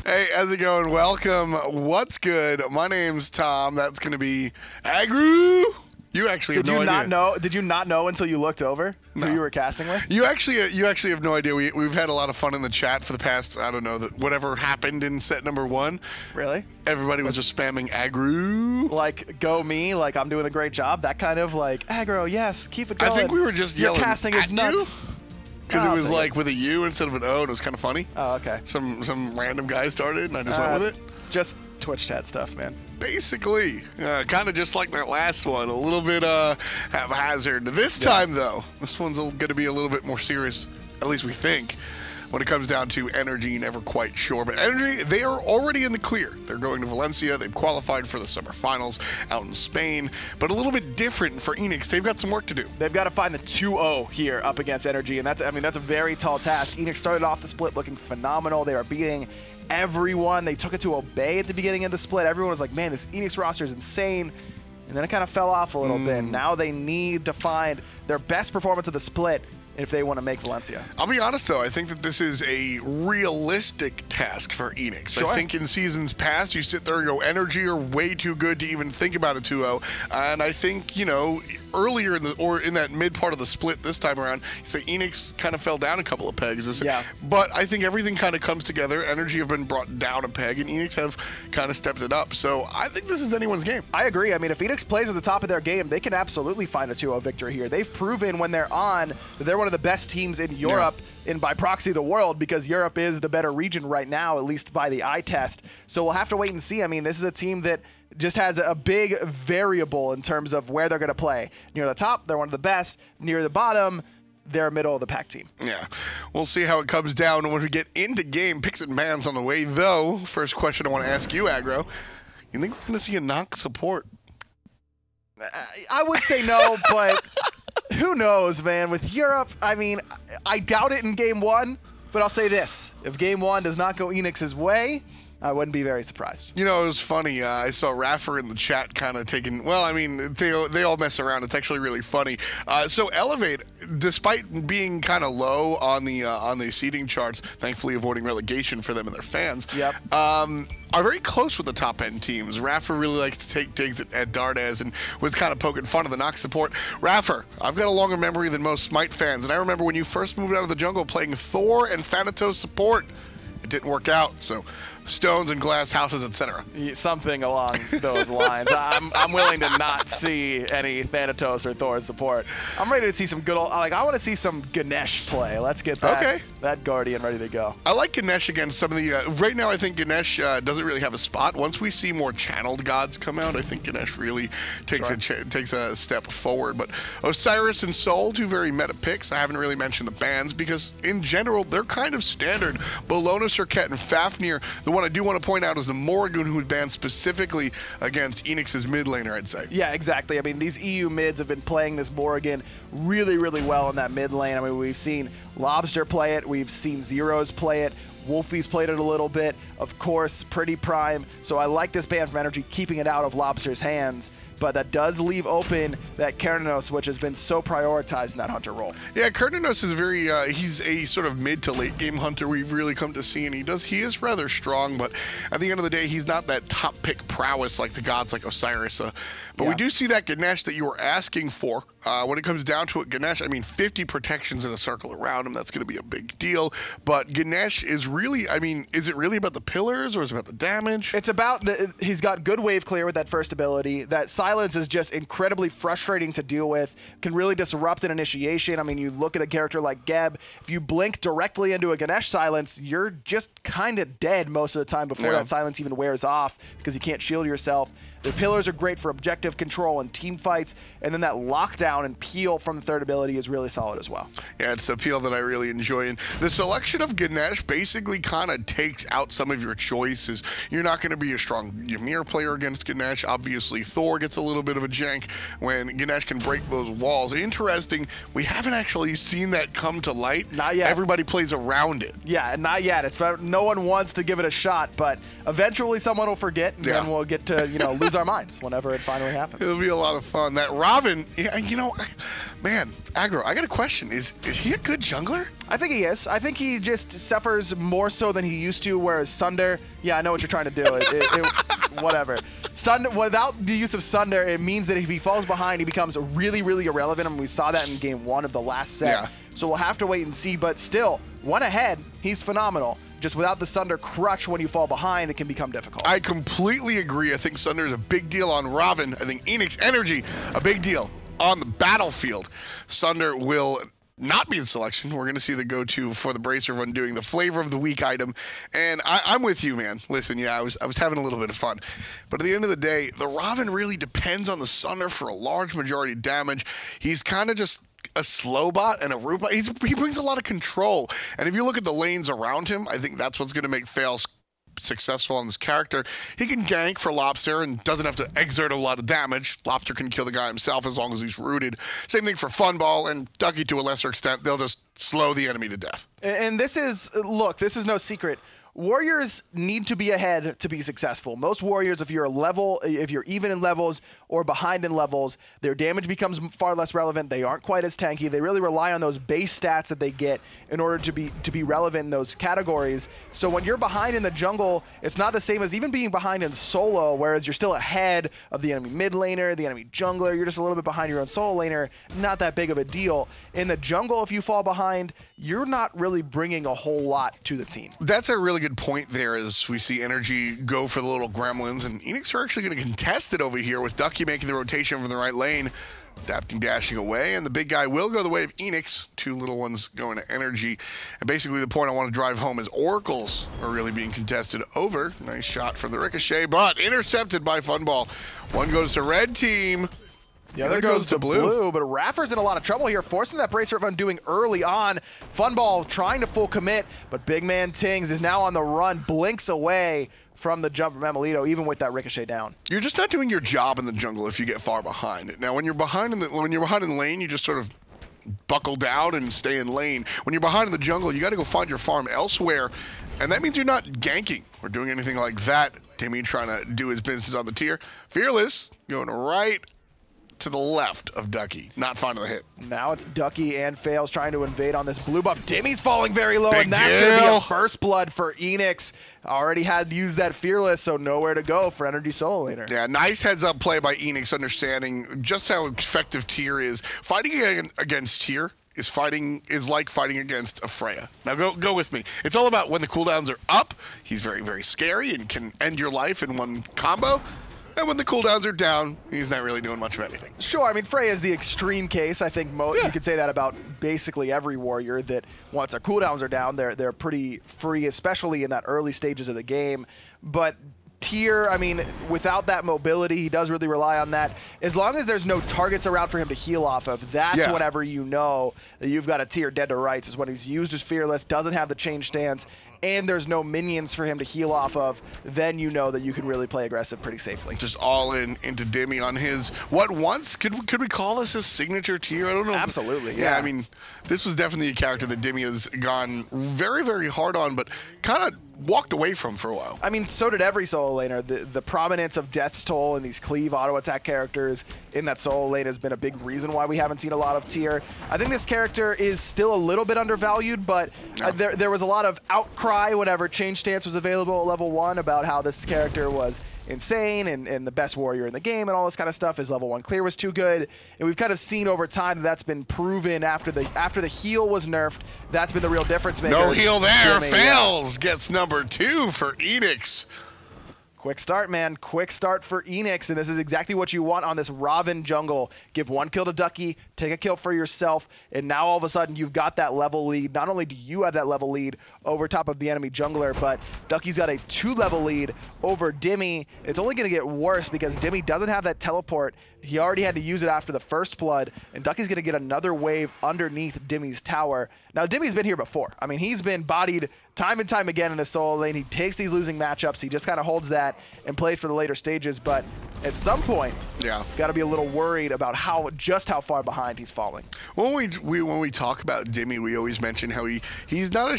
Hey, how's it going? Welcome. What's good? My name's Tom. That's going to be Agru. You actually have no idea. Did you not know until you looked over who you were casting with? You actually have no idea. We've had a lot of fun in the chat for the past, I don't know, whatever happened in set number 1. Really? Everybody was just spamming Agru. Like, go me, like I'm doing a great job. That kind of like, aggro, yes, keep it going. I think we were just yelling Your casting is nuts. Because it was like with a U instead of an O, and it was kind of funny. Oh, okay. Some random guy started, and I just went with it. Just Twitch chat stuff, man. Basically, kind of just like that last one, a little bit haphazard. This time, though, this one's going to be a little bit more serious, at least we think. When it comes down to NRG, never quite sure. But NRG, they are already in the clear. They're going to Valencia. They've qualified for the summer finals out in Spain. But a little bit different for Eanix. They've got some work to do. They've got to find the 2-0 here up against NRG. And that's a very tall task. Eanix started off the split looking phenomenal. They are beating everyone. They took it to Obey at the beginning of the split. Everyone was like, man, this Eanix roster is insane. And then it kind of fell off a little bit. Now they need to find their best performance of the split if they want to make Valencia. I'll be honest, though. I think that this is a realistic task for Eanix. Sure. I think in seasons past, you sit there and go, NRG are way too good to even think about a 2-0. And I think, you know, earlier in that mid part of the split this time around, you say Eanix kind of fell down a couple of pegs. Yeah. But I think everything kind of comes together. NRG have been brought down a peg, and Eanix have kind of stepped it up. So I think this is anyone's game. I agree. I mean, if Eanix plays at the top of their game, they can absolutely find a 2-0 victory here. They've proven when they're on that they're one of the best teams in Europe, and by proxy the world, because Europe is the better region right now, at least by the eye test. So we'll have to wait and see. I mean, this is a team that just has a big variable in terms of where they're going to play. Near the top, they're one of the best. Near the bottom, they're a middle of the pack team. Yeah, we'll see how it comes down when we get into game. Picks and bans on the way, though. First question I want to ask you, Aggro. You think we're going to see a knock support? I would say no, but who knows, man? With Europe, I mean, I doubt it in Game 1, but I'll say this. If Game 1 does not go Eanix's way, I wouldn't be very surprised. You know, it was funny. I saw iRaffer in the chat kind of taking, well, I mean, they all mess around. It's actually really funny. So Elevate, despite being kind of low on the seeding charts, thankfully avoiding relegation for them and their fans, are very close with the top end teams. iRaffer really likes to take digs at Dardaz and was kind of poking fun of the knock support. iRaffer, I've got a longer memory than most Smite fans, and I remember when you first moved out of the jungle playing Thor and Thanatos support. It didn't work out, so stones and glass houses, etc. Something along those lines. I'm willing to not see any Thanatos or Thor support. I'm ready to see some good old, like, I want to see some Ganesh play. Let's get that Guardian ready to go. I like Ganesh against some of the, right now I think Ganesh doesn't really have a spot. Once we see more channeled gods come out, I think Ganesh really takes a step forward. But Osiris and Soul, two very meta picks. I haven't really mentioned the bans because in general, they're kind of standard. Bologna, Serket, and Fafnir, the one I do want to point out is the Morrigan, who was banned specifically against Eanix's mid laner, I'd say. Yeah, exactly. I mean, these EU mids have been playing this Morrigan really, really well in that mid lane. I mean, we've seen Lawbster play it. We've seen Zeros play it. Wolfie's played it a little bit. Of course, Pretty Prime. So I like this ban from NRG keeping it out of Lawbster's hands. But that does leave open that Cernunnos, which has been so prioritized in that hunter role. Yeah, Cernunnos is very, he's a sort of mid to late game hunter we've really come to see, and he is rather strong, but at the end of the day, he's not that top pick prowess like the gods like Osiris. But we do see that Ganesh that you were asking for. When it comes down to it, Ganesh, I mean, 50 protections in a circle around him, that's going to be a big deal. But Ganesh is really, I mean, is it really about the pillars or is it about the damage? It's about, he's got good wave clear with that first ability. That silence is just incredibly frustrating to deal with, can really disrupt an initiation. I mean, you look at a character like Geb, if you blink directly into a Ganesh silence, you're just kind of dead most of the time before that silence even wears off because you can't shield yourself. The pillars are great for objective control and team fights, and then that lockdown and peel from the third ability is really solid as well. Yeah, it's the peel that I really enjoy. And the selection of Ganesh basically kind of takes out some of your choices. You're not going to be a strong Ymir player against Ganesh. Obviously, Thor gets a little bit of a jank when Ganesh can break those walls. Interesting, we haven't actually seen that come to light. Not yet. Everybody plays around it. Yeah, not yet. It's no one wants to give it a shot, but eventually someone will forget, and then we'll get to, you know, lose blows our minds whenever it finally happens. It'll be a lot of fun. That Robin, you know, man, Aggro, I got a question. Is he a good jungler? I think he is. I think he just suffers more so than he used to, whereas Sunder, yeah, I know what you're trying to do. Whatever. Sunder, without the use of Sunder, it means that if he falls behind, he becomes really, really irrelevant. I mean, we saw that in game 1 of the last set. Yeah. So we'll have to wait and see, but still, 1 ahead, he's phenomenal. Just without the Sunder crutch when you fall behind, it can become difficult. I completely agree. I think Sunder is a big deal on Robin. I think Eanix Energy, a big deal on the battlefield. Sunder will not be the selection. We're going to see the go-to for the Bracer of Undoing, the flavor of the week item. And I'm with you, man. Listen, yeah, I was having a little bit of fun. But at the end of the day, the Robin really depends on the Sunder for a large majority of damage. He's kind of just a slow bot and a root bot. He brings a lot of control. And if you look at the lanes around him, I think that's what's going to make Faeles successful on this character. He can gank for Lawbster and doesn't have to exert a lot of damage. Lawbster can kill the guy himself as long as he's rooted. Same thing for Funball and Ducky to a lesser extent. They'll just slow the enemy to death. And this is, look, this is no secret. Warriors need to be ahead to be successful. Most warriors, if you're even in levels or behind in levels, their damage becomes far less relevant. They aren't quite as tanky. They really rely on those base stats that they get in order to be relevant in those categories. So when you're behind in the jungle, it's not the same as even being behind in solo, whereas you're still ahead of the enemy mid laner, the enemy jungler. You're just a little bit behind your own solo laner. Not that big of a deal. In the jungle, if you fall behind, you're not really bringing a whole lot to the team. That's a really good point there as we see NRG go for the little gremlins, and Eanix are actually going to contest it over here with Ducky making the rotation from the right lane, adapting, dashing away, and the big guy will go the way of Eanix. 2 little ones going to NRG. And basically the point I want to drive home is Oracles are really being contested over. Nice shot from the Ricochet, but intercepted by Funball. One goes to red team. The other goes to blue, but iRaffer's in a lot of trouble here, forcing that Bracer of Undoing early on. Funball trying to full commit, but BigManTingz is now on the run, blinks away from the jump from emilitoo, even with that Ricochet down. You're just not doing your job in the jungle if you get far behind. Now, when you're behind in the lane, you just sort of buckle down and stay in lane. When you're behind in the jungle, you got to go find your farm elsewhere, and that means you're not ganking or doing anything like that. Dimi trying to do his business on the tier. Fearless going right to the left of Ducky, not finding the hit. Now it's Ducky and Faeles trying to invade on this blue buff. Dimi's falling very low, Big and that's going to be deal. a first blood for Eanix. Already had used that Fearless, so nowhere to go for NRG solo laner. Yeah, nice heads-up play by Eanix, understanding just how effective tier is. Fighting against tier is like fighting against a Freya. Now go with me. It's all about when the cooldowns are up, he's very, very scary and can end your life in one combo. And when the cooldowns are down, he's not really doing much of anything. Sure, I mean, Freya is the extreme case. I think you could say that about basically every warrior, that once their cooldowns are down, they're pretty free, especially in that early stages of the game. But tier, I mean, without that mobility, he does really rely on that. As long as there's no targets around for him to heal off of, that's whenever you know that you've got a tier dead to rights, is when he's used his Fearless, doesn't have the change stance, and there's no minions for him to heal off of, then you know that you can really play aggressive pretty safely. Just all in into Dimi on his, what once, could we call this his signature tier? I don't know. Absolutely, yeah. I mean, this was definitely a character that Dimi has gone very, very hard on, but kind of walked away from for a while. I mean, so did every solo laner. The prominence of Death's Toll and these cleave auto attack characters in that solo lane has been a big reason why we haven't seen a lot of tier. I think this character is still a little bit undervalued, but there was a lot of outcry whenever change stance was available at level 1 about how this character was insane and the best warrior in the game and all this kind of stuff. His level 1 clear was too good, and we've kind of seen over time that's been proven after the heal was nerfed. That's been the real difference maker. No heal there. Faeles gets number 2 for Eanix. Quick start, man. Quick start for Eanix, and this is exactly what you want on this Ravana jungle. Give 1 kill to Ducky, take a kill for yourself, and now all of a sudden you've got that level lead. Not only do you have that level lead over top of the enemy jungler, but Ducky's got a 2-level lead over Dimi. It's only going to get worse because Dimi doesn't have that teleport. He already had to use it after the first blood, and Ducky's going to get another wave underneath Dimi's tower. Now, Dimi's been here before. I mean, he's been bodied time and time again in the solo lane. He takes these losing matchups. He just kind of holds that and plays for the later stages. But at some point, got to be a little worried about just how far behind he's falling. When we talk about Dimi, we always mention how he's not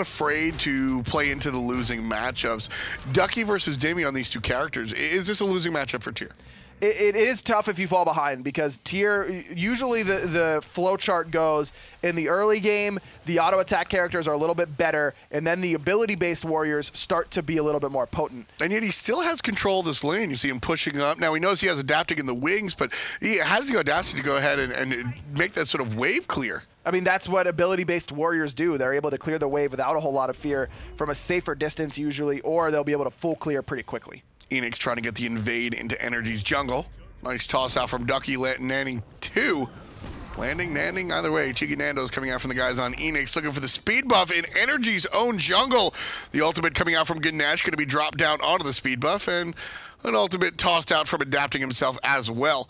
afraid to play into the losing matchups. Ducky versus Dimi on these two characters, is this a losing matchup for Tier? It is tough if you fall behind, because Tier, usually the flow chart goes in the early game, the auto attack characters are a little bit better, and then the ability based warriors start to be a little bit more potent. And yet he still has control of this lane. You see him pushing up. Now he knows he has adapting in the wings, but he has the audacity to go ahead and make that sort of wave clear. I mean, that's what ability-based warriors do. They're able to clear the wave without a whole lot of fear from a safer distance usually, or they'll be able to full clear pretty quickly. Eanix trying to get the invade into NRG's jungle. Nice toss out from Ducky, landing 2. Landing, Nanding, either way. Cheeky Nando's coming out from the guys on Eanix, looking for the speed buff in NRG's own jungle. The ultimate coming out from Ganesha, going to be dropped down onto the speed buff, and an ultimate tossed out from adapting himself as well.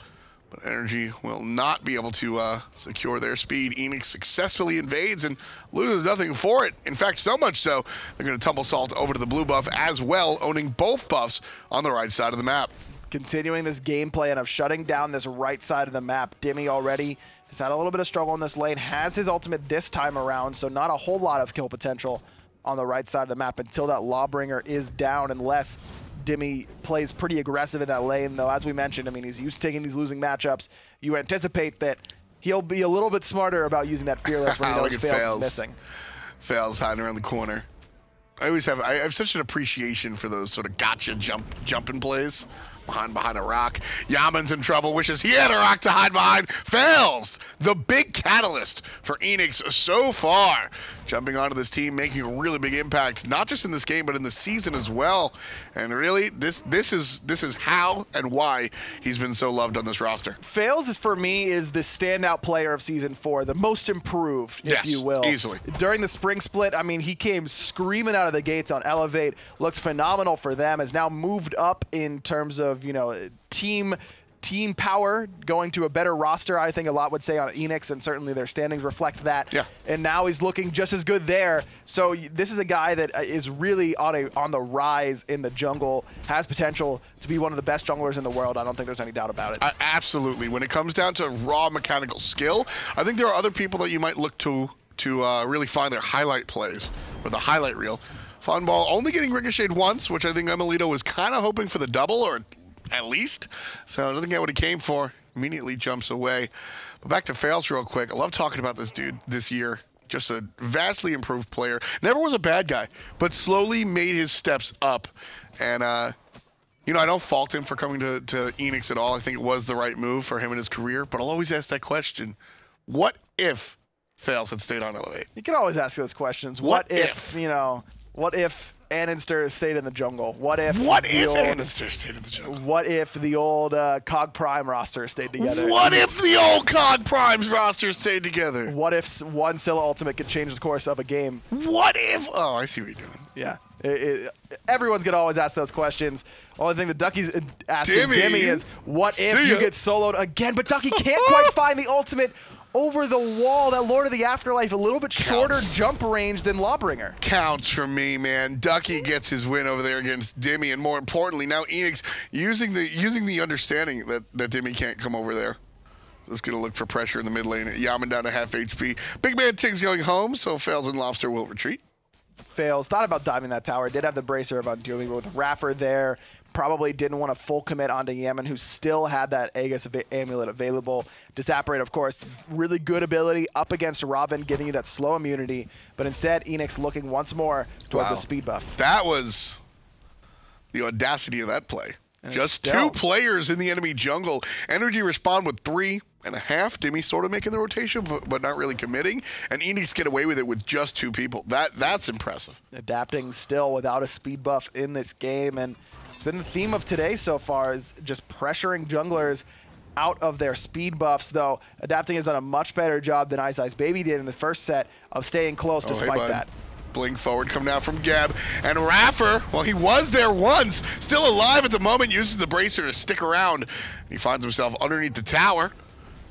But NRG will not be able to secure their speed. Eanix successfully invades and loses nothing for it. In fact, so much so, they're going to tumble Salt over to the blue buff as well, owning both buffs on the right side of the map. Continuing this game plan of shutting down this right side of the map. Dimi already has had a little bit of struggle in this lane, has his ultimate this time around, so not a whole lot of kill potential on the right side of the map until that Lawbringer is down, unless Dimi plays pretty aggressive in that lane, though. As we mentioned, I mean, he's used to taking these losing matchups. You anticipate that he'll be a little bit smarter about using that Fearless when he knows Faeles is missing. Faeles hiding around the corner. I have such an appreciation for those sort of gotcha jumping plays. Behind a rock. Yammyn's in trouble, wishes he had a rock to hide behind. Fails! The big catalyst for Eanix so far. Jumping onto this team, making a really big impact, not just in this game, but in the season as well. And really, this is how and why he's been so loved on this roster. Faeles, for me, is the standout player of Season 4, the most improved, if you will. Easily. During the spring split, I mean, he came screaming out of the gates on Elevate, looked phenomenal for them, has now moved up in terms of, you know, team power, going to a better roster, I think a lot would say, on Eanix, and certainly their standings reflect that. Yeah. And now he's looking just as good there. So this is a guy that is really on the rise in the jungle, has potential to be one of the best junglers in the world. I don't think there's any doubt about it. Absolutely. When it comes down to raw mechanical skill, I think there are other people that you might look to really find their highlight plays, or the highlight reel. Funballer only getting ricocheted once, which I think emilitoo was kind of hoping for the double, or at least. So I don't think that's what he came for. Immediately jumps away. But back to Faeles real quick. I love talking about this dude this year. Just a vastly improved player. Never was a bad guy, but slowly made his steps up. And, you know, I don't fault him for coming to Eanix at all. I think it was the right move for him in his career. But I'll always ask that question. What if Faeles had stayed on Elevate? You can always ask those questions. What if, you know, what if Annenster stayed in the jungle? What if Annenster stayed in the jungle? What if the old COG Prime roster stayed together? What if the old COG Prime's roster stayed together? What if one Scylla ultimate could change the course of a game? What if? Oh, I see what you're doing. Yeah. Everyone's going to always ask those questions. Only thing that Ducky's asking Dimi is, what if you get soloed again? But Ducky can't quite find the ultimate over the wall. That Lord of the Afterlife, a little bit shorter jump range than Lawbringer. Counts for me, man. Ducky gets his win over there against Dimi, and more importantly, now Eanix using the understanding that Dimi can't come over there. So it's going to look for pressure in the mid lane. Yammyn down to half HP. BigManTingz going home, so Faeles and Lawbster will retreat. Faeles thought about diving that tower. Did have the bracer of undoing, but with iRaffer there, probably didn't want to full commit onto Yammyn, who still had that Aegis amulet available. Disapparate, of course, really good ability up against Ravana, giving you that slow immunity. But instead, Eanix looking once more towards the speed buff. That was the audacity of that play. And just two players in the enemy jungle. NRG respond with 3.5. Dimi sort of making the rotation, but not really committing. And Eanix get away with it with just 2 people. That's impressive. Adapting still without a speed buff in this game. And it's been the theme of today so far, is just pressuring junglers out of their speed buffs, though Adapting has done a much better job than Ice Baby did in the first set of staying close despite that. Blink forward coming out from Geb. And iRaffer, well, he was there once. Still alive at the moment, uses the bracer to stick around. He finds himself underneath the tower.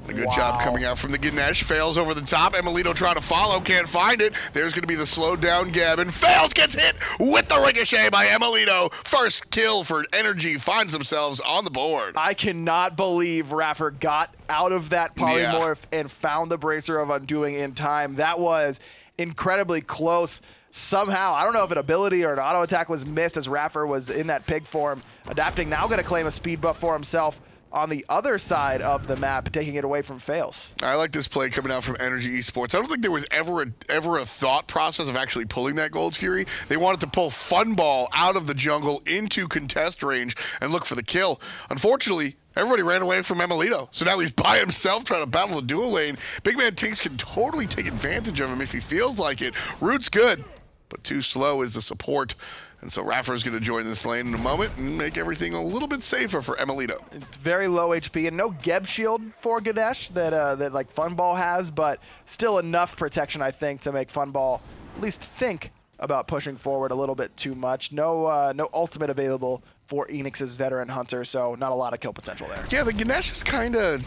A good job coming out from the Ganesh. Fails over the top. emilitoo trying to follow. Can't find it. There's going to be the slowed down Geb. And Faeles gets hit with the ricochet by emilitoo. First kill for NRG. Finds themselves on the board. I cannot believe iRaffer got out of that polymorph and found the bracer of undoing in time. That was incredibly close. Somehow, I don't know if an ability or an auto attack was missed as iRaffer was in that pig form. Adapting now going to claim a speed buff for himself on the other side of the map, taking it away from Faeles. I like this play coming out from NRG Esports. I don't think there was ever a thought process of actually pulling that Gold Fury. They wanted to pull Funball out of the jungle into contest range and look for the kill. Unfortunately, everybody ran away from emilitoo, so now he's by himself trying to battle the dual lane. BigManTingz can totally take advantage of him if he feels like it. Root's good, but too slow is the support. And so iRaffer is going to join this lane in a moment and make everything a little bit safer for emilitoo. It's very low HP and no Geb shield for Ganesh that like Funball has, but still enough protection, I think, to make Funball at least think about pushing forward a little bit too much. No, no ultimate available for Eanix's veteran hunter, so not a lot of kill potential there. Yeah, the Ganesh is kind of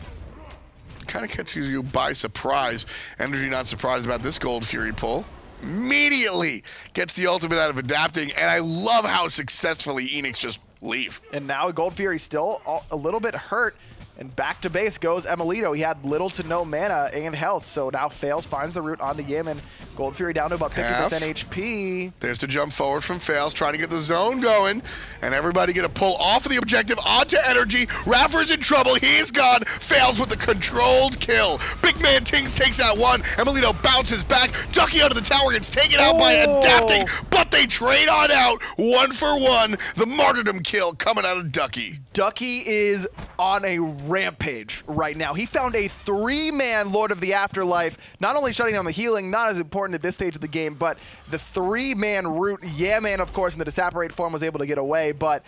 catches you by surprise. NRG not surprised about this Gold Fury pull. Immediately gets the ultimate out of adapting, and I love how successfully Eanix just leave. And now Gold Fury still a little bit hurt, and back to base goes emilitoo. He had little to no mana and health, so now Faeles finds the route onto Yammyn. Gold Fury down to about 50% HP. There's the jump forward from Faeles, trying to get the zone going, and everybody gonna pull off of the objective onto NRG. iRaffer's in trouble, he's gone. Faeles with the controlled kill. BigManTingz takes out one. emilitoo bounces back. Ducky under the tower gets taken out by adapting, but they trade on out 1 for 1. The martyrdom kill coming out of Ducky. Ducky is on a rampage right now. He found a 3-man Lord of the Afterlife, not only shutting down the healing, not as important at this stage of the game, but the 3-man route. Yammyn, of course, in the disapparate form was able to get away, but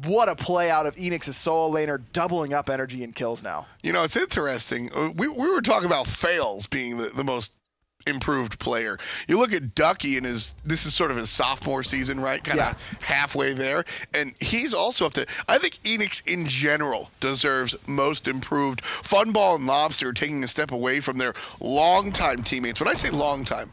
what a play out of Eanix's solo laner, doubling up energy and kills now. You know, it's interesting. We were talking about Faeles being the most improved player. You look at Ducky and this is sort of his sophomore season, right? Kind of halfway there. And he's also up to, I think Eanix in general deserves most improved. Funball and Lawbster taking a step away from their longtime teammates. When I say long time,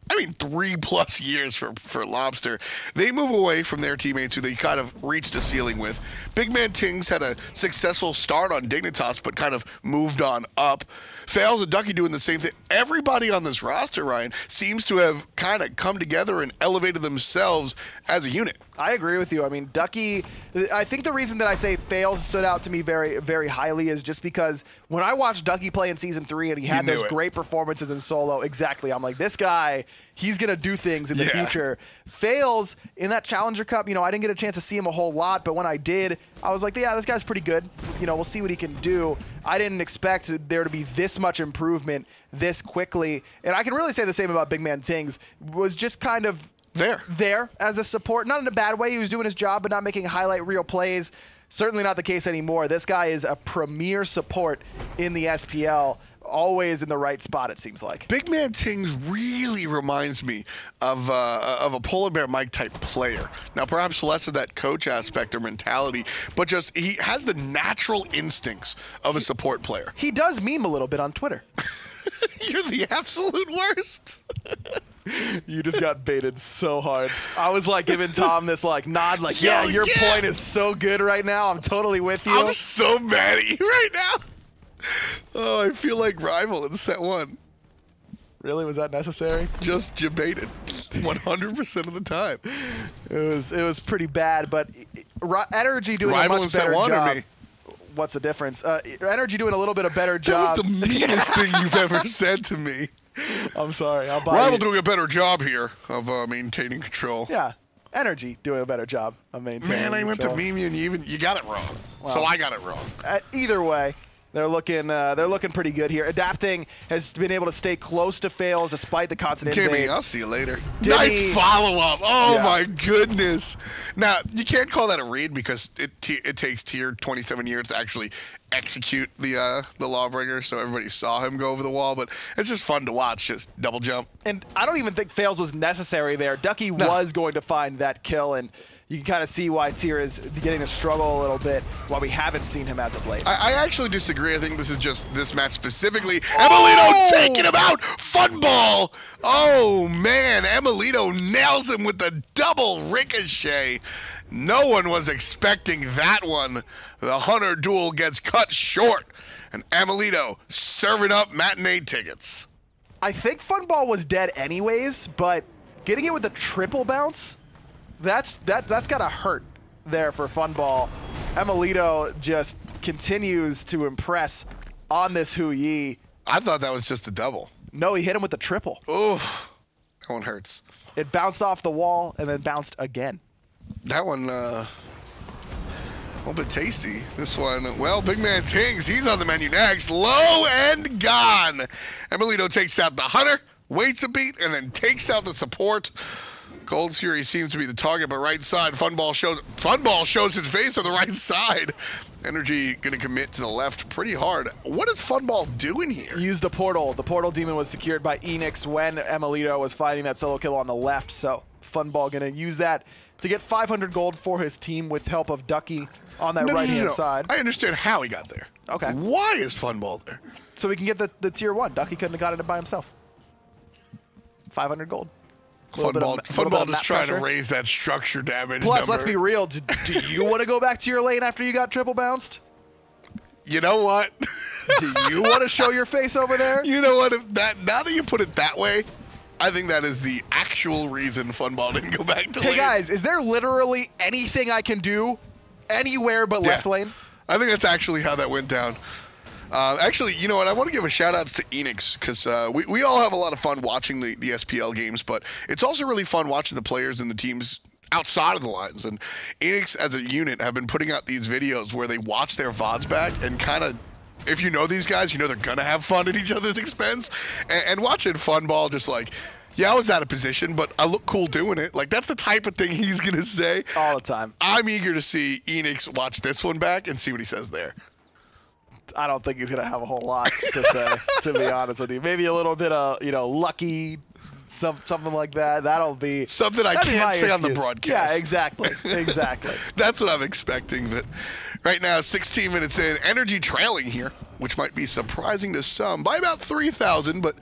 I mean 3+ years for Lawbster. They move away from their teammates who they kind of reached a ceiling with. BigManTingz had a successful start on Dignitas, but kind of moved on up. Faeles and Ducky doing the same thing. Everybody on this roster, Ryan, seems to have kind of come together and elevated themselves as a unit. I agree with you. I mean, Ducky, I think the reason that I say Faeles stood out to me very, very highly is just because when I watched Ducky play in Season 3 and he had those great performances in solo, exactly, I'm like, this guy, he's going to do things in the future. Faeles, in that Challenger Cup, you know, I didn't get a chance to see him a whole lot, but when I did, I was like, yeah, this guy's pretty good. You know, we'll see what he can do. I didn't expect there to be this much improvement this quickly. And I can really say the same about BigManTingz. Was just kind of there as a support. Not in a bad way. He was doing his job, but not making highlight reel plays. Certainly not the case anymore. This guy is a premier support in the SPL. Always in the right spot, it seems like. BigManTingz really reminds me of a Polar Bear Mike type player. Now, perhaps less of that coach aspect or mentality, but just he has the natural instincts of a support player. He does meme a little bit on Twitter. You're the absolute worst. You just got baited so hard. I was like giving Tom this like nod, like, yeah, your point is so good right now. I'm totally with you. I'm so mad at you right now. Oh, I feel like rival in set 1. Really? Was that necessary? Just jebaited 100% of the time. It was pretty bad, but NRG doing a much better job. What's the difference? NRG doing a little bit of better job. That was the meanest thing you've ever said to me. I'm sorry. I'll buy Rival doing a better job here of maintaining control. Yeah. NRG doing a better job of maintaining control. Man, I went to meme you and you got it wrong. Well, so I got it wrong. Either way, they're looking pretty good here. Adapting has been able to stay close to Faeles despite the constant invades. Dimi, I'll see you later. Nice follow-up. Oh, my goodness. Now, you can't call that a read because it takes tier 27 years to actually execute the Lawbringer, so everybody saw him go over the wall. But it's just fun to watch, just double jump. And I don't even think Faeles was necessary there. Ducky was going to find that kill, and you can kind of see why Tier is beginning to struggle a little bit, why we haven't seen him as of late. I actually disagree. I think this is just this match specifically. Emilitoo taking him out! Funball! Oh, man. Emilitoo nails him with the double ricochet. No one was expecting that one. The Hunter duel gets cut short, and Emilitoo serving up matinee tickets. I think Funball was dead anyways, but getting it with the triple bounce, that's gotta hurt there for Funball. Emilitoo just continues to impress on this Hou Yi. I thought that was just a double. No, he hit him with the triple. Oh, that one hurts. It bounced off the wall and then bounced again. That one, a little bit tasty. This one, well, BigManTingz, he's on the menu next. Low and gone. Emilitoo takes out the Hunter, waits a beat, and then takes out the support. Gold's Fury seems to be the target, but right side, Funball shows his face on the right side. NRG gonna commit to the left pretty hard. What is Funball doing here? Use the portal. The portal demon was secured by Eanix when Emilitoo was fighting that solo kill on the left, so Funball gonna use that to get 500 gold for his team with help of Ducky on that right-hand side. I understand how he got there. Okay. Why is Funball there? So we can get the tier 1. Ducky couldn't have gotten it by himself. 500 gold. Funball just trying to raise that structure damage Plus, number. let's be real. Do you want to go back to your lane after you got triple bounced? You know what? Do you want to show your face over there? You know what? Now that you put it that way, I think that is the actual reason Funball didn't go back to lane. Hey guys, is there literally anything I can do anywhere but left lane? I think that's actually how that went down. Actually, you know what? I want to give a shout-out to Eanix, because we all have a lot of fun watching the SPL games, but it's also really fun watching the players and the teams outside of the lines. And Eanix, as a unit, have been putting out these videos where they watch their VODs back and kind of, if you know these guys, you know they're going to have fun at each other's expense. And watching Funball just like, yeah, I was out of position, but I look cool doing it. Like, that's the type of thing he's going to say. All the time. I'm eager to see Eanix watch this one back and see what he says there. I don't think he's going to have a whole lot to say, to be honest with you. Maybe a little bit of, lucky, something like that. That'll be something I can't say on the broadcast. Yeah, exactly. Exactly. That's what I'm expecting. But right now, 16 minutes in, NRG trailing here, which might be surprising to some by about 3,000. But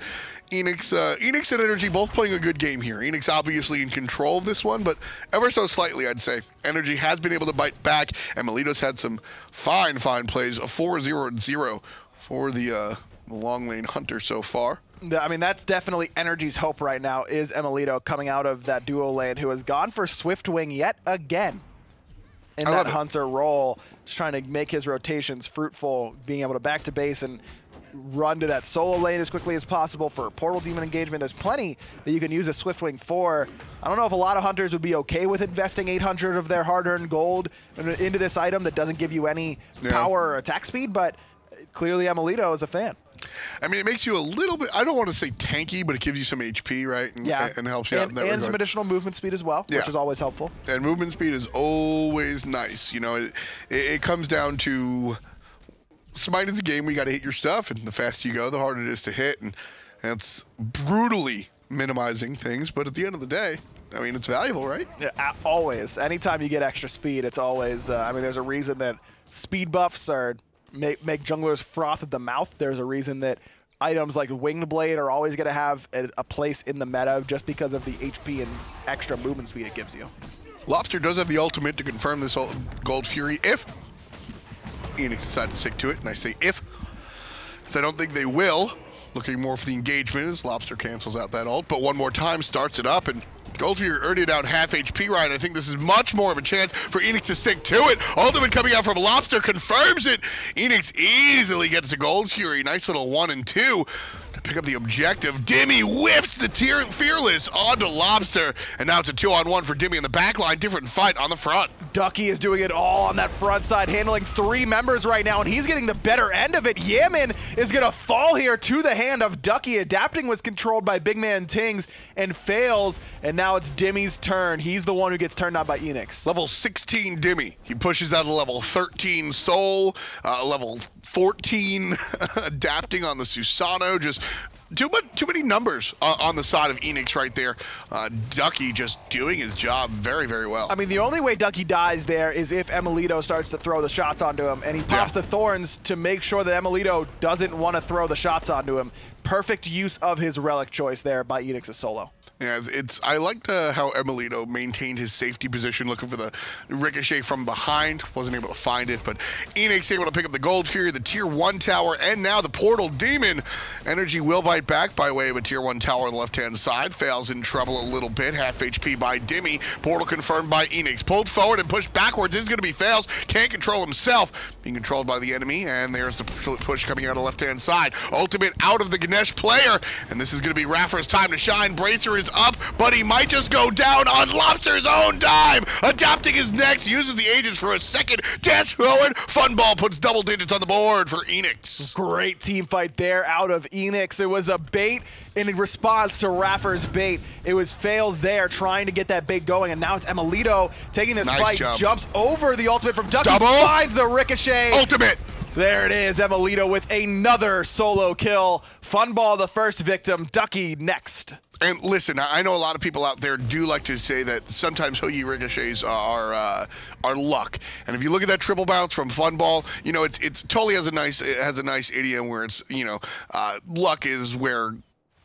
Eanix and NRG both playing a good game here. Eanix obviously in control of this one, but ever so slightly, I'd say. NRG has been able to bite back. Emilitoo's had some fine plays. A 4-0-0 for the long lane Hunter so far. I mean, that's definitely NRG's hope right now, is Emilitoo coming out of that duo lane, who has gone for Swiftwing yet again in that Hunter role, just trying to make his rotations fruitful, being able to back to base and run to that solo lane as quickly as possible for portal demon engagement. There's plenty that you can use a Swiftwing for. I don't know if a lot of hunters would be okay with investing 800 of their hard-earned gold into this item that doesn't give you any power or attack speed, but clearly Emilitoo is a fan. I mean, it makes you a little bit, I don't want to say tanky, but it gives you some HP, right? And, and helps you out in that regard. And some additional movement speed as well, which is always helpful. And movement speed is always nice. You know, it comes down to Smite is a game where you got to hit your stuff, and the faster you go, the harder it is to hit, and it's brutally minimizing things, but at the end of the day, I mean, it's valuable, right? Yeah, always. Anytime you get extra speed, it's always, I mean, there's a reason that speed buffs are make junglers froth at the mouth. There's a reason that items like Winged Blade are always going to have a place in the meta just because of the HP and extra movement speed it gives you. Lawbster does have the ultimate to confirm this Gold Fury if Eanix decide to stick to it, and I say if, because I don't think they will. Looking more for the engagement as Lawbster cancels out that ult, but one more time starts it up, and Gold Fury already down half HP right. I think this is much more of a chance for Eanix to stick to it. Ultimate coming out from Lawbster confirms it. Eanix easily gets to Gold Fury. Nice little 1 and 2 to pick up the objective. Dimi whiffs the Fearless onto Lawbster, and now it's a 2-on-1 for Dimi in the back line. Different fight on the front. Ducky is doing it all on that front side, handling 3 members right now, and he's getting the better end of it. Yammyn is going to fall here to the hand of Ducky. Adapting was controlled by BigManTingz and fails, and now it's Dimi's turn. He's the one who gets turned on by Eanix. Level 16 Dimi. He pushes out a level 13 Soul, level 14 adapting on the Susano, just too many numbers on the side of Eanix right there. Ducky just doing his job very, very well. I mean, the only way Ducky dies there is if emilitoo starts to throw the shots onto him, and he pops the thorns to make sure that emilitoo doesn't want to throw the shots onto him. Perfect use of his relic choice there by Eanix's solo. Yeah, I liked how emilitoo maintained his safety position, looking for the ricochet from behind. Wasn't able to find it, but Eanix able to pick up the Gold Fury, the Tier 1 tower, and now the Portal Demon. NRG will bite back by way of a Tier 1 tower on the left-hand side. Faeles in trouble a little bit. Half HP by Dimi. Portal confirmed by Eanix. Pulled forward and pushed backwards. This is going to be Faeles. Can't control himself. Being controlled by the enemy, and there's the push coming out of the left-hand side. Ultimate out of the Ganesha player, and this is going to be iRaffer's time to shine. Bracer is up, but he might just go down on Lawbster's own dime. Adapting his next, uses the Aegis for a second. Dash forward. Funball puts double digits on the board for Eanix. Great team fight there out of Eanix. It was a bait in response to iRaffer's bait. It was Faeles there trying to get that bait going, and now it's emilitoo taking this fight. Jumps over the ultimate from Ducky. Double. Finds the ricochet. Ultimate. There it is, emilitoo with another solo kill. Funball the first victim, Ducky next. And listen, I know a lot of people out there do like to say that sometimes Hou Yi ricochets are luck. And if you look at that triple bounce from Funball, you know it's totally has a nice idiom where it's, you know, luck is where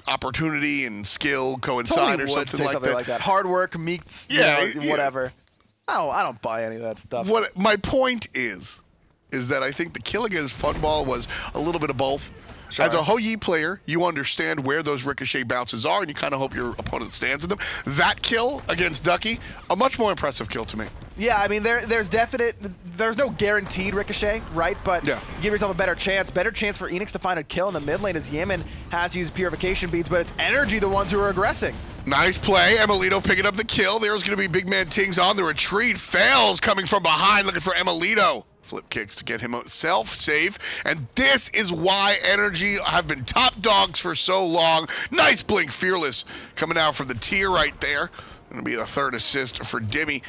opportunity and skill coincide, or something like that. Hard work meets whatever. I don't buy any of that stuff. What my point is that I think the kill against Funball was a little bit of both. Sure. As a Hou Yi player, you understand where those ricochet bounces are, and you kind of hope your opponent stands in them. That kill against Ducky, a much more impressive kill to me. Yeah, I mean, there's no guaranteed ricochet, right? But you give yourself a better chance. Better chance for Eanix to find a kill in the mid lane as Yammyn has used purification beads, but it's NRG the ones who are aggressing. Nice play. emilitoo picking up the kill. There's going to be BigManTingz on the retreat. Faeles coming from behind, looking for emilitoo. Flip kicks to get him self-save, and this is why NRG have been top dogs for so long. Nice blink, Fearless, coming out from the tier right there. Gonna be the third assist for Dimi.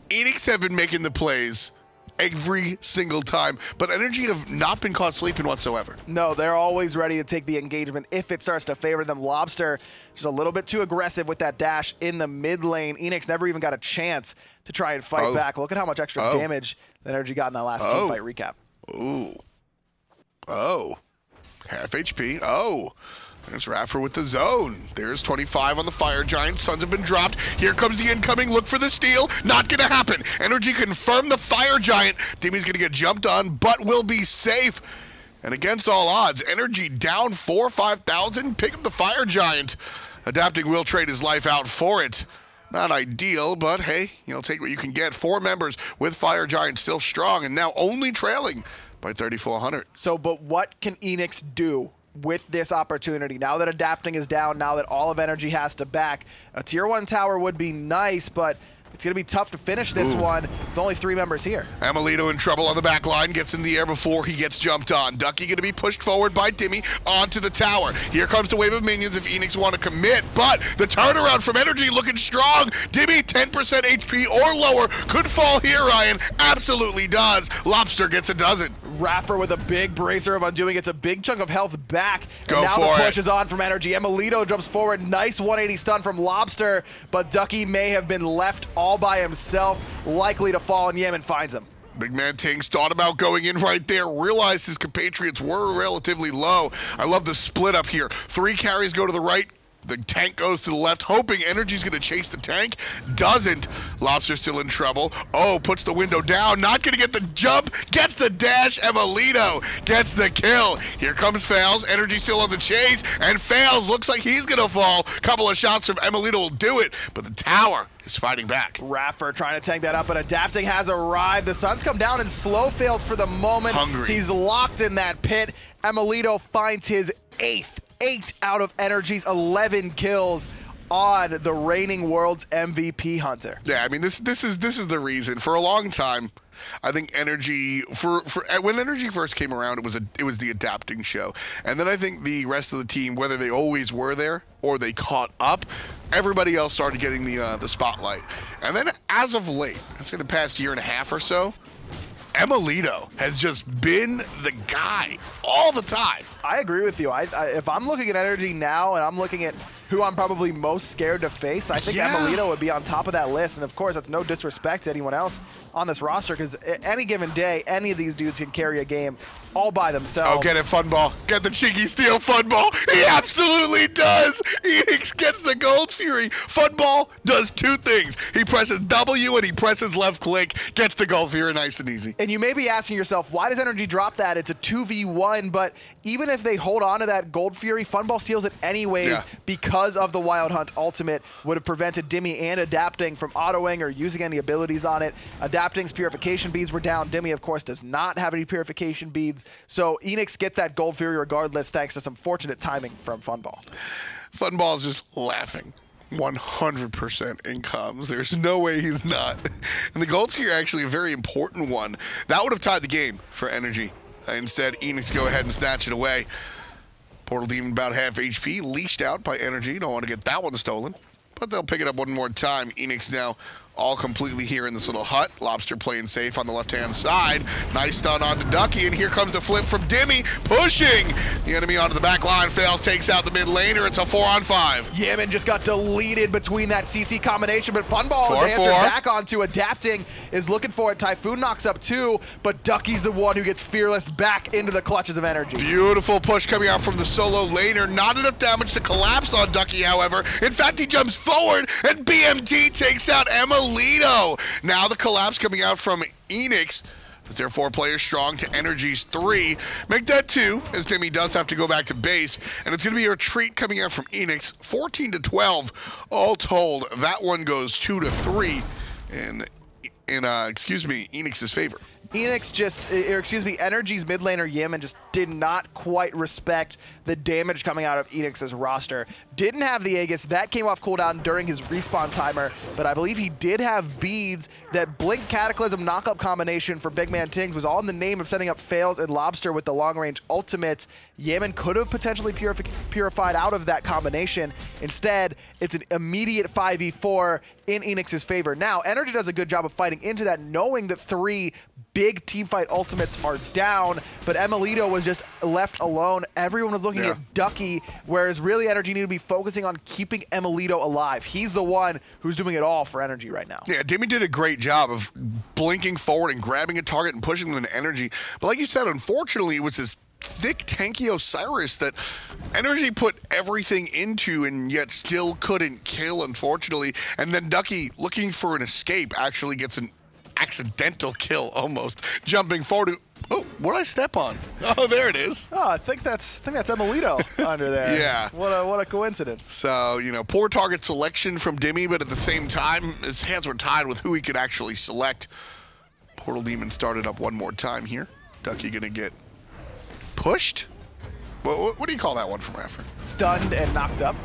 Eanix have been making the plays every single time, but NRG have not been caught sleeping whatsoever. No, they're always ready to take the engagement if it starts to favor them. Lawbster is a little bit too aggressive with that dash in the mid lane. Eanix never even got a chance to try and fight back. Look at how much extra damage that NRG got in that last team fight recap. Half HP. There's iRaffer with the zone. There's 25 on the Fire Giant. Suns have been dropped. Here comes the incoming. Look for the steal. Not going to happen. NRG confirmed the Fire Giant. Dimi's going to get jumped on, but will be safe. And against all odds, NRG down 4,000 or 5,000. Pick up the Fire Giant. Adapting will trade his life out for it. Not ideal, but hey, you'll take what you can get. 4 members with Fire Giant still strong and now only trailing by 3,400. So, but what can Eanix do with this opportunity? Now that adapting is down, now that all of NRG has to back, a tier 1 tower would be nice, but it's going to be tough to finish this one with only 3 members here. emilitoo in trouble on the back line, gets in the air before he gets jumped on. Ducky going to be pushed forward by Dimi onto the tower. Here comes the wave of minions if Eanix want to commit, but the turnaround from NRG looking strong. Dimi 10% HP or lower could fall here, Ryan. Absolutely does. Lawbster gets a dozen. iRaffer with a big bracer of undoing. It's a big chunk of health back. And now the push is on from NRG. emilitoo jumps forward. Nice 180 stun from Lawbster, but Ducky may have been left all by himself, likely to fall, and Yammyn finds him. BigManTingz thought about going in right there, realized his compatriots were relatively low. I love the split up here. 3 carries go to the right. The tank goes to the left, hoping NRG's going to chase the tank. Doesn't. Lawbster still in trouble. Puts the window down. Not going to get the jump. Gets the dash. emilitoo gets the kill. Here comes Faeles. NRG still on the chase. And Faeles looks like he's going to fall. Couple of shots from emilitoo will do it. But the tower is fighting back. iRaffer trying to tank that up, but adapting has arrived. The Suns come down and slow fails for the moment. Hungry. He's locked in that pit. emilitoo finds his 8th out of NRG's 11 kills on the reigning world's MVP hunter. Yeah, I mean this is the reason. For a long time, I think NRG when NRG first came around, it was the adapting show, and then I think the rest of the team, whether they always were there or they caught up, everybody else started getting the spotlight. And then as of late, I'd say the past year and a half or so, emilitoo has just been the guy all the time. I agree with you. If I'm looking at NRG now and I'm looking at who I'm probably most scared to face, I think emilitoo would be on top of that list. And of course, that's no disrespect to anyone else on this roster, because any given day, any of these dudes can carry a game all by themselves. Oh, get it, Funball. Get the cheeky steal, Funball. He absolutely does. Eanix gets the Gold Fury. Funball does two things. He presses W and he presses left click, gets the Gold Fury nice and easy. And you may be asking yourself, why does NRG drop that? It's a 2v1, but even if they hold on to that Gold Fury, Funball steals it anyways because of the Wild Hunt ultimate. Would have prevented Dimi and Adapting from autoing or using any abilities on it. Adapting's purification beads were down. Dimi, of course, does not have any purification beads. So Eanix get that Gold Fury regardless, thanks to some fortunate timing from Funball. Funball is just laughing. 100% in comms. There's no way he's not. And the Gold Fury actually a very important one. That would have tied the game for NRG. Instead, Eanix go ahead and snatch it away. Portal Demon about half HP, leashed out by NRG. Don't want to get that one stolen, but they'll pick it up one more time. Eanix now all completely here in this little hut. Lawbster playing safe on the left-hand side. Nice stun onto Ducky, and here comes the flip from Dimi, pushing the enemy onto the back line. Faeles takes out the mid laner. It's a 4-on-5. Yammyn just got deleted between that CC combination, but Funball is answered back onto. Adapting is looking for it. Typhoon knocks up 2, but Ducky's the one who gets Fearless back into the clutches of NRG. Beautiful push coming out from the solo laner. Not enough damage to collapse on Ducky, however. In fact, he jumps forward, and BMT takes out emilitoo. Now the collapse coming out from Eanix, as they're 4 players strong to NRG's 3. Make that 2, as Dimi does have to go back to base, and it's going to be a retreat coming out from Eanix, 14-12. All told, that one goes 2-3 in Eanix's favor. NRG's mid laner Yammyn just did not quite respect the damage coming out of Eanix's roster. Didn't have the Aegis. That came off cooldown during his respawn timer, but I believe he did have beads. That Blink Cataclysm knockup combination for BigManTingz was all in the name of setting up Faeles and Lawbster with the long-range ultimates. Yammyn could have potentially purified out of that combination. Instead, it's an immediate 5v4 in Eanix's favor. Now, NRG does a good job of fighting into that, knowing that 3 big teamfight ultimates are down, but emilitoo was just left alone. Everyone was looking at Ducky, whereas really NRG need to be focusing on keeping emilitoo alive. He's the one who's doing it all for NRG right now. Yeah, Dimi did a great job of blinking forward and grabbing a target and pushing them to NRG. But like you said, unfortunately, it was this thick, tanky Osiris that NRG put everything into and yet still couldn't kill, unfortunately. And then Ducky, looking for an escape, actually gets an accidental kill almost, jumping forward. Oh, what did I step on? Oh, there it is. Oh, I think that's emilitoo under there. Yeah. What a coincidence. So, you know, poor target selection from Dimi, but at the same time, his hands were tied with who he could actually select. Portal Demon started up one more time here. Ducky gonna get pushed? What do you call that one from iRaffer? Stunned and knocked up.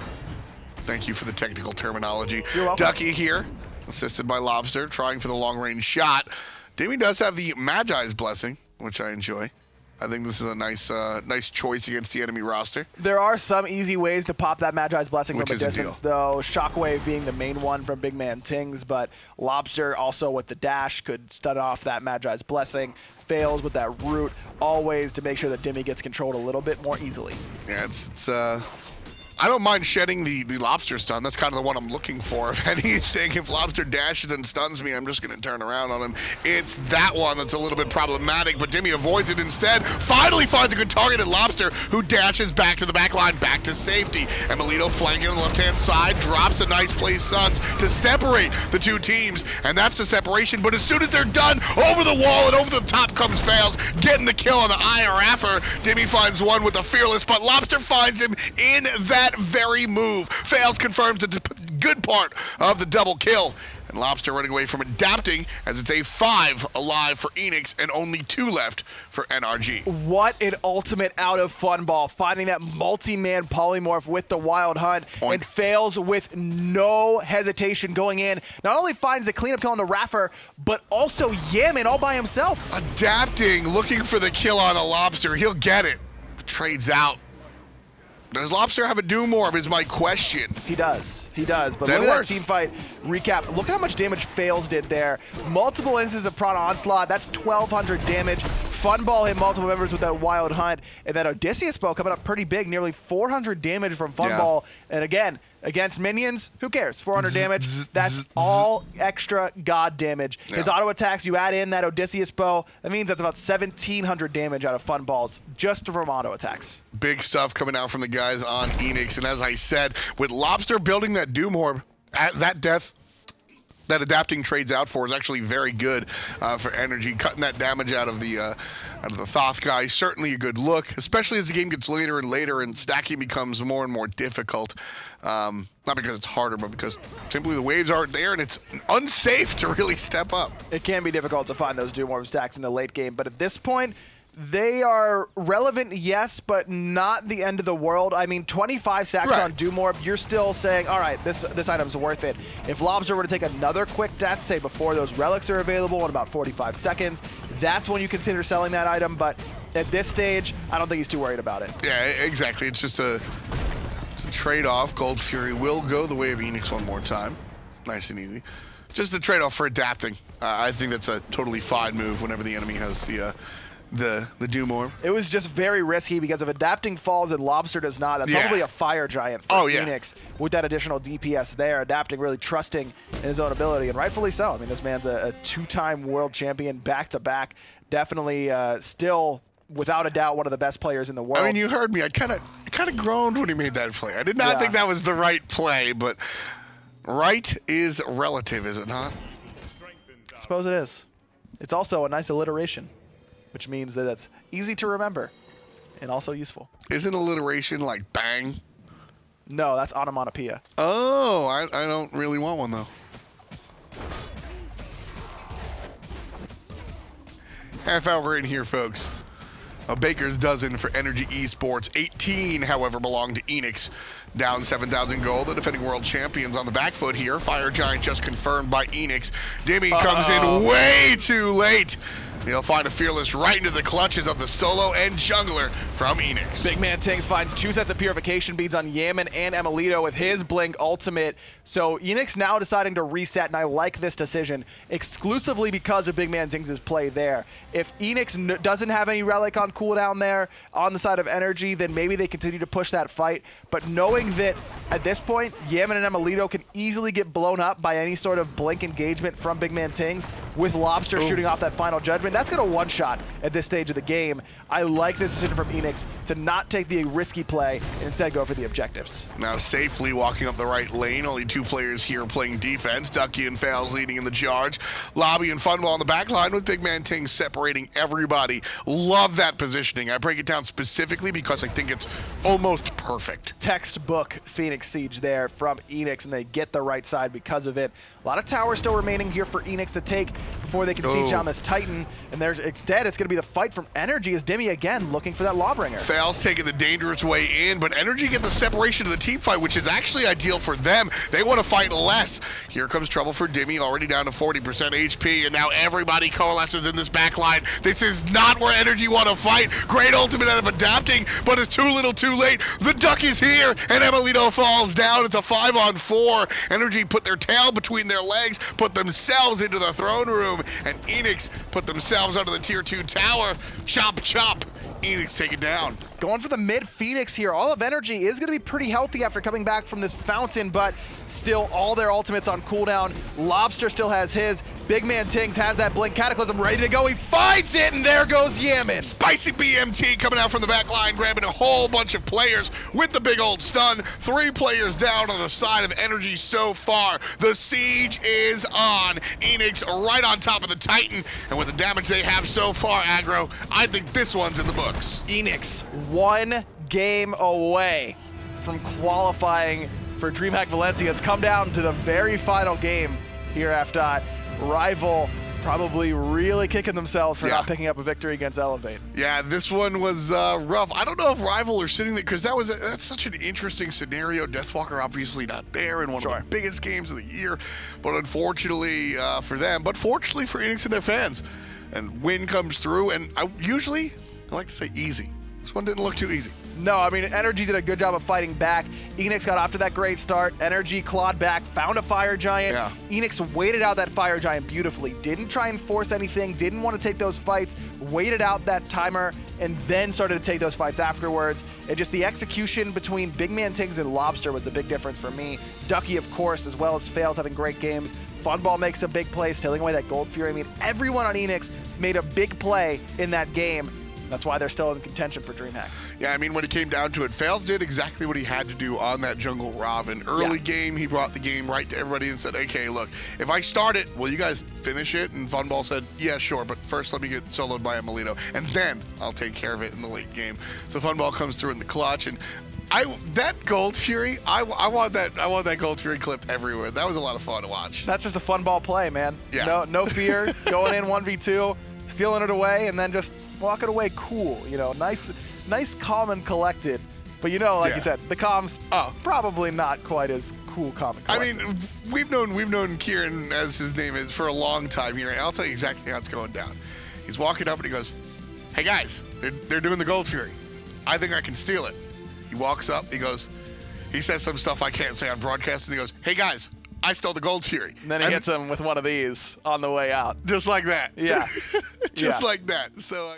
Thank you for the technical terminology. You're welcome. Ducky here, assisted by Lawbster, trying for the long-range shot. Dimi does have the Magi's Blessing, which I enjoy. I think this is a nice choice against the enemy roster. There are some easy ways to pop that Magi's Blessing from a distance, though. Shockwave being the main one from BigManTingz, but Lawbster also with the dash could stun off that Magi's Blessing. Faeles with that root, always to make sure that Dimi gets controlled a little bit more easily. Yeah, it's I don't mind shedding the Lawbster stun. That's kind of the one I'm looking for. If anything, if Lawbster dashes and stuns me, I'm just going to turn around on him. It's that one that's a little bit problematic, but Dimi avoids it instead. Finally finds a good target at Lawbster, who dashes back to the back line, back to safety. emilitoo flanking on the left-hand side, drops a nice play Suns to separate the two teams, and that's the separation. But as soon as they're done, over the wall and over the top comes Faeles, getting the kill on the iRaffer. Dimi finds one with a Fearless, but Lawbster finds him in that very move. Faeles confirms the good part of the double kill, and Lawbster running away from Adapting, as it's a 5 alive for Eanix and only 2 left for NRG. What an ultimate out of Funball, finding that multi-man polymorph with the Wild Hunt, and Faeles with no hesitation going in. Not only finds the cleanup kill on the iRaffer, but also Yammyn all by himself. Adapting, looking for the kill on a Lawbster. He'll get it. Trades out. Does Lawbster have a Doom Orb is my question. He does. He does. But That look at that works. team fight recap. Look at how much damage Faeles did there. Multiple instances of Prana Onslaught. That's 1,200 damage. Funball hit multiple members with that Wild Hunt. And that Odysseus bow coming up pretty big. Nearly 400 damage from Funball. And again, against minions, who cares? 400 damage. That's all extra god damage. His auto attacks, you add in that Odysseus bow, that means that's about 1,700 damage out of Funballs just from auto attacks. Big stuff coming out from the guys on Eanix. And as I said, with Lawbster building that Doom Orb, at that death, that adapting trades out for is actually very good for NRG. Cutting that damage out of the Thoth guy, certainly a good look, especially as the game gets later and later and stacking becomes more and more difficult. Not because it's harder, but because simply the waves aren't there and it's unsafe to really step up. It can be difficult to find those Doom Orb stacks in the late game, but at this point, they are relevant, yes, but not the end of the world. I mean, 25 stacks on Doom Orb, you're still saying, all right, this item's worth it. If Lawbster were to take another quick death, say before those relics are available in about 45 seconds, that's when you consider selling that item, but at this stage, I don't think he's too worried about it. Yeah, exactly. It's just a trade-off. Gold Fury will go the way of Eanix one more time. Nice and easy. Just a trade-off for adapting. I think that's a totally fine move whenever the enemy has the Doom Orb. It was just very risky because if adapting falls and Lawbster does not, that's probably a fire giant for Eanix with that additional DPS there. Adapting really trusting in his own ability, and rightfully so. I mean, this man's a two-time world champion back-to-back. Definitely still, without a doubt, one of the best players in the world. I mean, you heard me. I kind of groaned when he made that play. I did not think that was the right play, but right is relative, is it not? I suppose it is. It's also a nice alliteration, which means that it's easy to remember and also useful. Isn't alliteration like bang? No, that's onomatopoeia. Oh, I don't really want one, though. Half hour in here, folks. A baker's dozen for NRG Esports. 18, however, belong to Eanix. Down 7,000 gold. The defending world champions on the back foot here. Fire Giant just confirmed by Eanix. Dimi comes in way too late. He'll find a Fearless right into the clutches of the solo and jungler from Eanix. BigManTingz finds 2 sets of purification beads on Yammyn and emilitoo with his Blink ultimate. So Eanix now deciding to reset, and I like this decision exclusively because of BigManTingz' play there. If Eanix doesn't have any relic on cooldown there on the side of NRG, then maybe they continue to push that fight. But knowing that at this point, Yammyn and emilitoo can easily get blown up by any sort of Blink engagement from BigManTingz with Lawbster shooting off that final judgment, that's going to one-shot at this stage of the game. I like this decision from Eanix to not take the risky play and instead go for the objectives. Now safely walking up the right lane. Only 2 players here playing defense. Ducky and Faeles leading in the charge. Lobby and Funball on the back line with BigManTingz separating everybody. Love that positioning. I break it down specifically because I think it's almost perfect. Textbook Phoenix Siege there from Eanix, and they get the right side because of it. A lot of towers still remaining here for Eanix to take before they can siege down this Titan. And instead, it's going to be the fight from NRG as Dimi again looking for that Lawbringer. Faeles taking the dangerous way in, but NRG get the separation to the team fight, which is actually ideal for them. They want to fight less. Here comes trouble for Dimi, already down to 40% HP, and now everybody coalesces in this back line. This is not where NRG want to fight. Great ultimate out of adapting, but it's too little too late. The duck is here, and emilitoo falls down. It's a 5-on-4. NRG put their tail between their legs, put themselves into the throne room, and Eanix put themselves under the tier 2 tower. Chop, chop. Eanix take it down. Going for the mid Phoenix here. All of NRG is going to be pretty healthy after coming back from this fountain, but still all their ultimates on cooldown. Lawbster still has his. BigManTingz has that Blink Cataclysm ready to go. He finds it, and there goes Yammyn. Spicy BMT coming out from the back line, grabbing a whole bunch of players with the big old stun. 3 players down on the side of NRG so far. The siege is on. Eanix right on top of the Titan, and with the damage they have so far, aggro, I think this one's in the books. Eanix 1 game away from qualifying for DreamHack Valencia. It's come down to the very final game here after Rival probably really kicking themselves for not picking up a victory against Elevate. Yeah, this one was rough. I don't know if Rival are sitting there, because that's such an interesting scenario. Deathwalker obviously not there in one of the biggest games of the year, but unfortunately for them, but fortunately for Eanix and their fans. And win comes through, and I like to say easy. This one didn't look too easy. No, I mean, NRG did a good job of fighting back. Eanix got off to that great start. NRG clawed back, found a Fire Giant. Yeah. Eanix waited out that Fire Giant beautifully. Didn't try and force anything, didn't want to take those fights, waited out that timer, and then started to take those fights afterwards. And just the execution between BigManTingz and Lawbster was the big difference for me. Ducky, of course, as well as Faeles having great games. Funball makes a big play, stealing away that Gold Fury. I mean, everyone on Eanix made a big play in that game. That's why they're still in contention for DreamHack. Yeah, I mean, when it came down to it, Faeles did exactly what he had to do on that jungle Ravana. Early game, he brought the game right to everybody and said, okay, look, if I start it, will you guys finish it? And Funball said, yeah, sure, but first let me get soloed by emilitoo, and then I'll take care of it in the late game. So Funball comes through in the clutch, and that Gold Fury, I want that Gold Fury clipped everywhere. That was a lot of fun to watch. That's just a Funball play, man. Yeah. No fear, going in 1v2, stealing it away, and then just walking away cool. You know, nice, calm and collected. But you know, like you said, the comms probably not quite as cool, calm and collected. I mean, we've known Kieran, as his name is, for a long time here, and I'll tell you exactly how it's going down. He's walking up and he goes, "Hey guys, they're doing the Gold Fury. I think I can steal it." He walks up, he says some stuff I can't say on broadcast, and he goes, "Hey guys, I stole the Gold Fury." And then he hits him with one of these on the way out. Just like that. Yeah. Just like that. So.